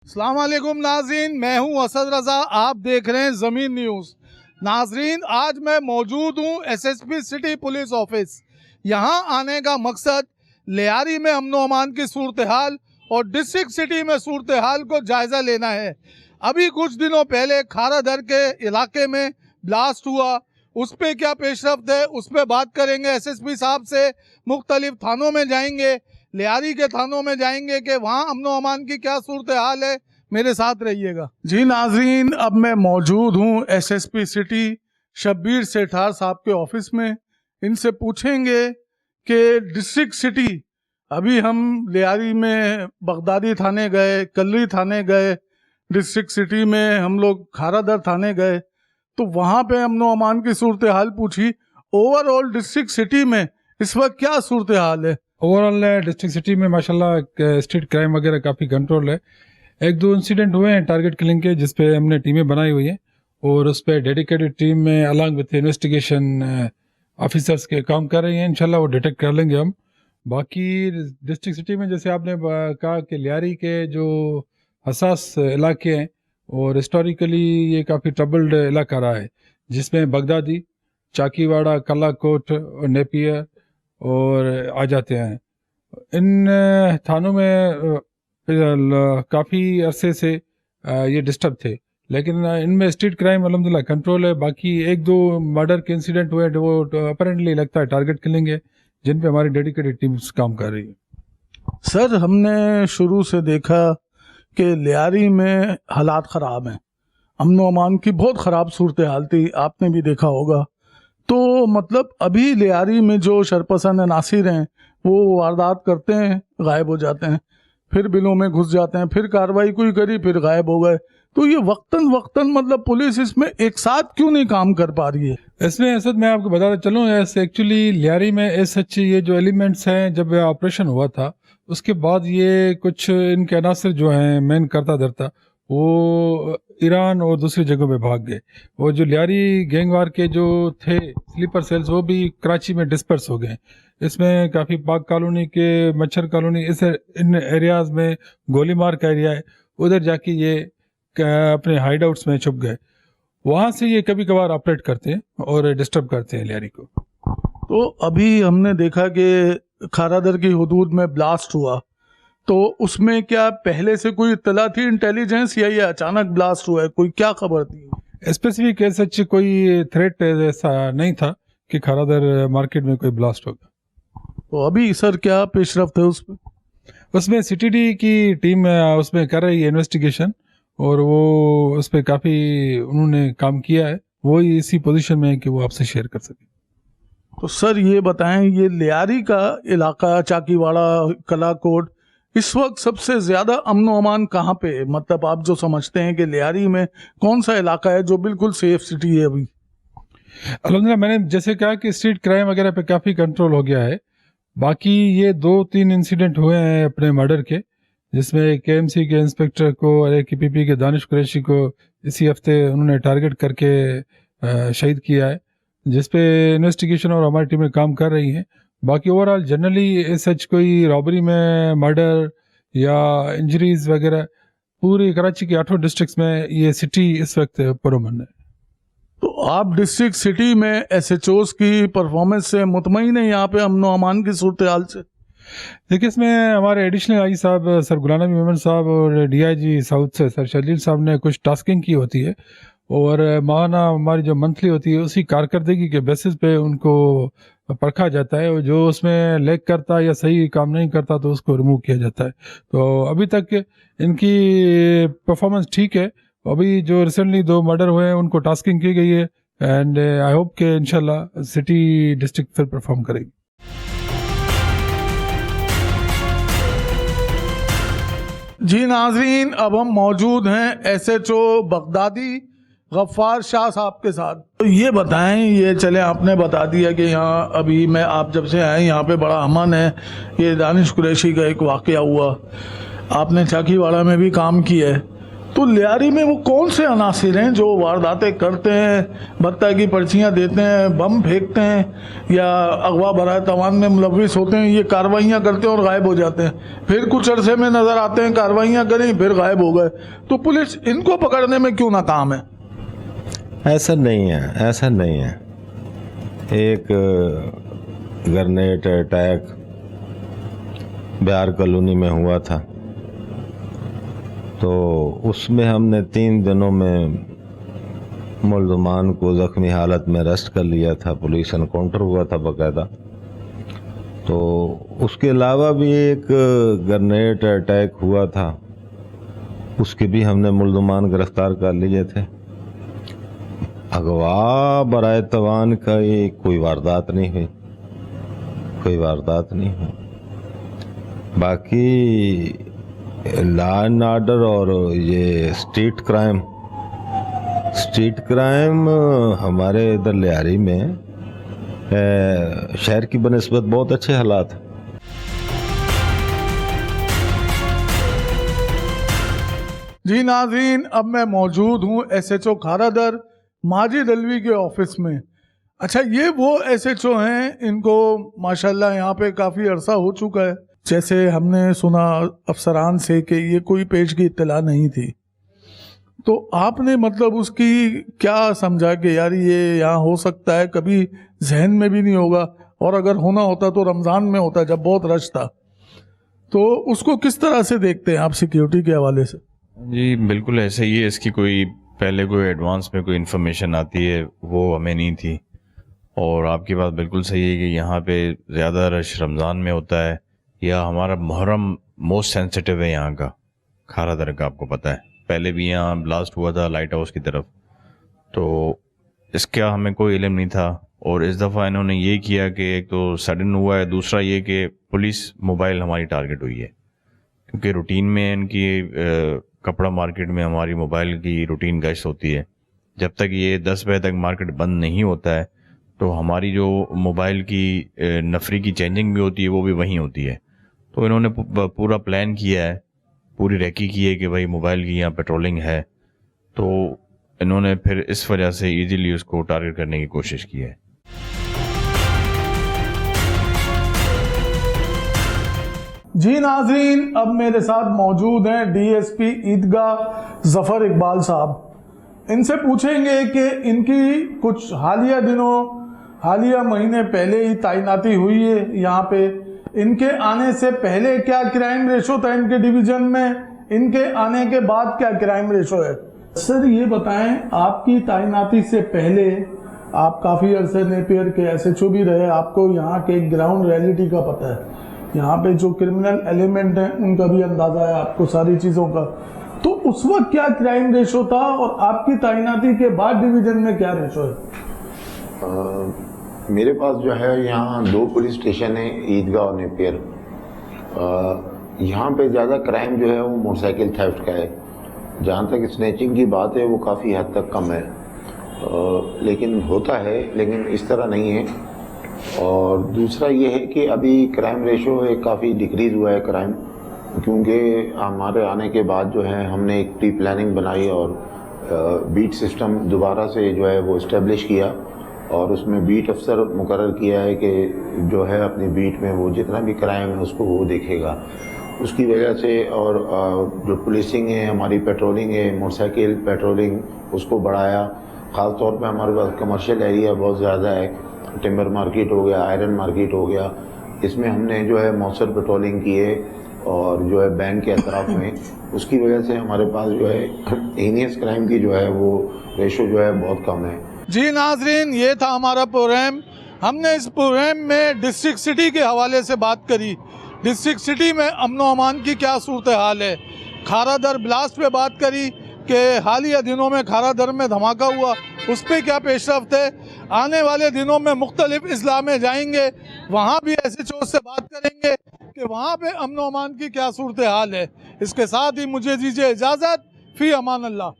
अस्सलाम वालेकुम नाज़रीन, मैं हूं असद रज़ा। आप देख रहे हैं ज़मीन न्यूज़। नाज़रीन, आज मैं मौजूद हूं एसएसपी सिटी पुलिस ऑफिस। यहां आने का मकसद लियारी में अमन व अमान की सूरत हाल और डिस्ट्रिक्ट सिटी में सूरत हाल को जायज़ा लेना है। अभी कुछ दिनों पहले खारादर के इलाके में ब्लास्ट हुआ, उस पर क्या पेशरफ्त है उस पर बात करेंगे एसएसपी साहब से। मुख्तलिफ थानों में जाएंगे, लियारी के थानों में जाएंगे कि वहाँ अमन व अमान की क्या सूरत हाल है। मेरे साथ रहिएगा। जी नाजरीन, अब मैं मौजूद हूँ एसएसपी सिटी शब्बीर सेठार साहब के ऑफिस में। इनसे पूछेंगे कि डिस्ट्रिक्ट सिटी, अभी हम लियारी में बगदादी थाने गए, कलरी थाने गए, डिस्ट्रिक्ट सिटी में हम लोग खारादर थाने गए, तो वहाँ पे अमन व अमान की सूरत हाल पूछी। ओवरऑल डिस्ट्रिक्ट सिटी में इस वक्त क्या सूरत हाल है? ओवरऑल डिस्ट्रिक्ट सिटी में माशाल्लाह स्ट्रीट क्राइम वगैरह काफ़ी कंट्रोल है। एक दो इंसिडेंट हुए हैं टारगेट किलिंग के, जिस पे हमने टीमें बनाई हुई हैं और उस पर डेडिकेटेड टीम में अलॉन्ग विथ इन्वेस्टिगेशन ऑफिसर्स के काम कर रही हैं। इंशाल्लाह वो डिटेक्ट कर लेंगे हम। बाकी डिस्ट्रिक्ट सिटी में जैसे आपने कहा कि लियारी के जो हसास इलाके हैं और हिस्टोरिकली ये काफ़ी ट्रबल्ड इलाका रहा है, जिसमें बगदादी, चाकीवाड़ा, कलाकोट और नेपियर और आ जाते हैं। इन थानों में काफ़ी अरसे से ये डिस्टर्ब थे, लेकिन इनमें स्ट्रीट क्राइम अल्हम्दुलिल्लाह कंट्रोल है। बाकी एक दो मर्डर के इंसिडेंट हुए वो अपेरेंटली लगता है टारगेट किलिंग है, जिन पे हमारी डेडिकेटेड टीम्स काम कर रही है। सर, हमने शुरू से देखा कि लियारी में हालात ख़राब हैं, अमन व अमान की बहुत ख़राब सूरत हाल थी, आपने भी देखा होगा। तो मतलब अभी लियारी में जो शरपसंद नासिर हैं वो वारदात करते हैं, गायब हो जाते हैं, फिर बिलों में घुस जाते हैं, फिर कार्रवाई कोई करी, फिर गायब हो गए। तो ये वक्तन वक्तन मतलब पुलिस इसमें एक साथ क्यों नहीं काम कर पा रही है? इसमें असद मैं आपको बताता चलूँ, एक्चुअली लियारी में ये जो एलिमेंट्स हैं, जब ऑपरेशन हुआ था उसके बाद ये कुछ इनके अनासर जो हैं मेन करता धरता वो ईरान और दूसरी जगहों पे भाग गए। और जो लियारी गैंगवार के जो थे स्लीपर सेल्स वो भी कराची में डिस्पर्स हो गए। इसमें काफ़ी पाक कॉलोनी के, मच्छर कॉलोनी, इन एरियाज़ में गोलीमार का एरिया है, उधर जाके ये अपने हाइड आउट्स में छुप गए। वहाँ से ये कभी कभार ऑपरेट करते हैं और डिस्टर्ब करते हैं लियारी को। तो अभी हमने देखा कि खारादर की हुदूद में ब्लास्ट हुआ, तो उसमें क्या पहले से कोई इत्तला थी इंटेलिजेंस, या ये अचानक ब्लास्ट हुआ है? कोई क्या खबर थी? स्पेसिफिक सच कोई थ्रेट ऐसा नहीं था कि खारादर मार्केट में कोई ब्लास्ट होगा। तो अभी सर क्या पेशरफ्त है उस पर? उसमें सीटीडी की टीम उसमें कर रही है इन्वेस्टिगेशन, और वो उस पर काफ़ी उन्होंने काम किया है। वो इसी पोजीशन में है कि वो आपसे शेयर कर सके। तो सर ये बताएं, ये लियारी का इलाका, चाकीवाड़ा, कलाकोट, इस वक्त सबसे ज़्यादा अमन व अमान कहाँ पे है? मतलब आप जो समझते हैं कि लियारी में कौन सा इलाका है जो बिल्कुल सेफ सिटी है अभी? अल्हम्दुलिल्लाह, मैंने जैसे कहा कि स्ट्रीट क्राइम वगैरह पे काफ़ी कंट्रोल हो गया है। बाकी ये 2-3 इंसिडेंट हुए हैं अपने मर्डर के, जिसमें केएमसी के इंस्पेक्टर को और एक पीपी के दानिश कुरैशी को इसी हफ्ते उन्होंने टारगेट करके शहीद किया है, जिस पे इन्वेस्टिगेशन और हमारी टीमें काम कर रही हैं। बाकी ओवरऑल जनरली सच कोई रॉबरी में मर्डर या इंजरीज वगैरह पूरी कराची के 8 डिस्ट्रिक्ट्स में ये सिटी इस वक्त पुरअमन है। तो आप डिस्ट्रिक्ट सिटी में एसएचओस की परफॉर्मेंस से मुतमईन है यहाँ पे अमन व अमान की सूरत हाल से? देखिए, इसमें हमारे एडिशनल आई साहब सर गुलाम नबी मेमन साहब और डीआईजी साउथ से सर शलील साहब ने कुछ टास्किंग की होती है, और माहाना हमारी जो मंथली होती है उसी कारकर्दगी के बेसिस पे उनको परखा जाता है, और जो उसमें लैग करता है या सही काम नहीं करता तो उसको रिमूव किया जाता है। तो अभी तक इनकी परफॉर्मेंस ठीक है। अभी जो रिसेंटली 2 मर्डर हुए हैं उनको टास्किंग की गई है, एंड आई होप कि इंशाल्लाह सिटी डिस्ट्रिक्ट फिर परफॉर्म करेगी। जी नाजरीन, अब हम मौजूद हैं एसएचओ बगदादी गफ्फार शाह साहब के साथ। तो ये बताएं, ये चले आपने बता दिया कि यहाँ अभी मैं आप जब से आए यहाँ पे बड़ा अमन है, ये दानिश कुरैशी का एक वाक़या हुआ, आपने चाकीवाड़ा में भी काम किया है, तो लियारी में वो कौन से अनासिर हैं जो वारदातें करते हैं, भत्ता की पर्चियां देते हैं, बम फेंकते हैं या अगवा बराए तवान में मुलविस होते हैं, ये कार्रवाइयां करते हैं और गायब हो जाते हैं, फिर कुछ अरसे में नजर आते हैं कार्रवाइयां करें फिर गायब हो गए, तो पुलिस इनको पकड़ने में क्यों नाकाम है? ऐसा नहीं है, ऐसा नहीं है। एक ग्रेनेड अटैक बिहार कॉलोनी में हुआ था, तो उसमें हमने 3 दिनों में मुल्ज़मान को ज़ख्मी हालत में अरेस्ट कर लिया था, पुलिस एनकाउंटर हुआ था बाकायदा। तो उसके अलावा भी एक ग्रेनेड अटैक हुआ था, उसके भी हमने मुल्ज़मान गिरफ्तार कर लिए थे। अगवा बराए तवान का ये कोई वारदात नहीं हुई, कोई वारदात नहीं हुई। बाकी लॉ एंड ऑर्डर और ये स्ट्रीट क्राइम हमारे इधर लियारी में शहर की बनिस्बत बहुत अच्छे हालात हैं। जी नाज़रीन, अब मैं मौजूद हूँ SHO खारादर माजिद अलवी के ऑफिस में। अच्छा, ये वो SHO हैं, इनको माशाल्लाह यहाँ पे काफ़ी अरसा हो चुका है। जैसे हमने सुना अफसरान से कि ये कोई पेश की इत्तला नहीं थी, तो आपने मतलब उसकी क्या समझा कि यार ये यहाँ हो सकता है, कभी जहन में भी नहीं होगा, और अगर होना होता तो रमज़ान में होता जब बहुत रश था, तो उसको किस तरह से देखते हैं आप सिक्योरिटी के हवाले से? जी बिल्कुल ऐसे ही है। इसकी कोई पहले कोई एडवांस में कोई इन्फॉर्मेशन आती है वो हमें नहीं थी, और आपकी बात बिल्कुल सही है कि यहाँ पे ज़्यादा रश रमज़ान में होता है, या हमारा मुहर्रम मोस्ट सेंसिटिव है यहाँ का, खारादर का। आपको पता है पहले भी यहाँ ब्लास्ट हुआ था लाइट हाउस की तरफ, तो इसका हमें कोई इल्म नहीं था। और इस दफ़ा इन्होंने ये किया कि एक तो सडन हुआ है, दूसरा ये कि पुलिस मोबाइल हमारी टारगेट हुई है, क्योंकि रूटीन में इनकी कपड़ा मार्केट में हमारी मोबाइल की रूटीन गश्त होती है। जब तक ये 10 बजे तक मार्केट बंद नहीं होता है तो हमारी जो मोबाइल की नफरी की चेंजिंग भी होती है वो भी वहीं होती है। तो इन्होंने पूरा प्लान किया है, पूरी रेकी की है कि भाई मोबाइल की यहाँ पेट्रोलिंग है, तो इन्होंने फिर इस वजह से इजीली उसको टारगेट करने की कोशिश की है। जी नाज़रीन, अब मेरे साथ मौजूद हैं DSP ईदगाह ज़फ़र इकबाल साहब। इनसे पूछेंगे कि इनकी कुछ हालिया महीने पहले ही तैनाती हुई है यहाँ पे, इनके आने से पहले क्या क्राइम रेशो था इनके डिवीज़न में, इनके आने के बाद क्या क्राइम रेशो है? सर ये बताएं, आपकी तैनाती से पहले आप काफ़ी अरसे नेपियर के SHO भी रहे, आपको यहाँ के ग्राउंड रियलिटी का पता है, यहाँ पे जो क्रिमिनल एलिमेंट हैं उनका भी अंदाज़ा है आपको सारी चीज़ों का। तो उस वक्त क्या क्राइम रेशो था और आपकी तैनाती के बाद डिवीज़न में क्या रेशो है? मेरे पास जो है यहाँ 2 पुलिस स्टेशन है, ईदगाह और नेपियर। यहाँ पे ज़्यादा क्राइम जो है वो मोटरसाइकिल थेफ्ट का है। जहाँ तक स्नैचिंग की बात है वो काफ़ी हद तक कम है, लेकिन होता है, लेकिन इस तरह नहीं है। और दूसरा ये है कि अभी क्राइम रेशो काफ़ी डिक्रीज़ हुआ है क्राइम, क्योंकि हमारे आने के बाद जो है हमने एक प्री प्लानिंग बनाई और बीट सिस्टम दोबारा से जो है वो इस्टेब्लिश किया, और उसमें बीट अफसर मुकर्रर किया है कि जो है अपनी बीट में वो जितना भी क्राइम है उसको वो देखेगा। उसकी वजह से और जो पुलिसिंग है, हमारी पेट्रोलिंग है, मोटरसाइकिल पेट्रोलिंग, उसको बढ़ाया। ख़ास तौर पे हमारे पास कमर्शियल एरिया बहुत ज़्यादा है, टिम्बर मार्केट हो गया, आयरन मार्केट हो गया, इसमें हमने जो है मौसर पेट्रोलिंग की है, और जो है बैंक के अतराफ में, उसकी वजह से हमारे पास जो है हीनियस क्राइम की जो है वो रेशो जो है बहुत कम है। जी नाज़रीन, ये था हमारा प्रोग्राम। हमने इस प्रोग्राम में डिस्ट्रिक्ट सिटी के हवाले से बात करी, डिस्ट्रिक्ट सिटी में अमन व अमान की क्या सूरत हाल है, खारादर ब्लास्ट पे बात करी कि हालिया दिनों में खारादर में धमाका हुआ, उस पर क्या पेशरफ्त है, आने वाले दिनों में मुख्तलिफ अजला में जाएंगे, वहाँ भी SHO से बात करेंगे कि वहाँ पे अमन व अमान की क्या सूरत हाल है। इसके साथ ही मुझे दीजिए इजाज़त, फ़ी अमान अल्लाह।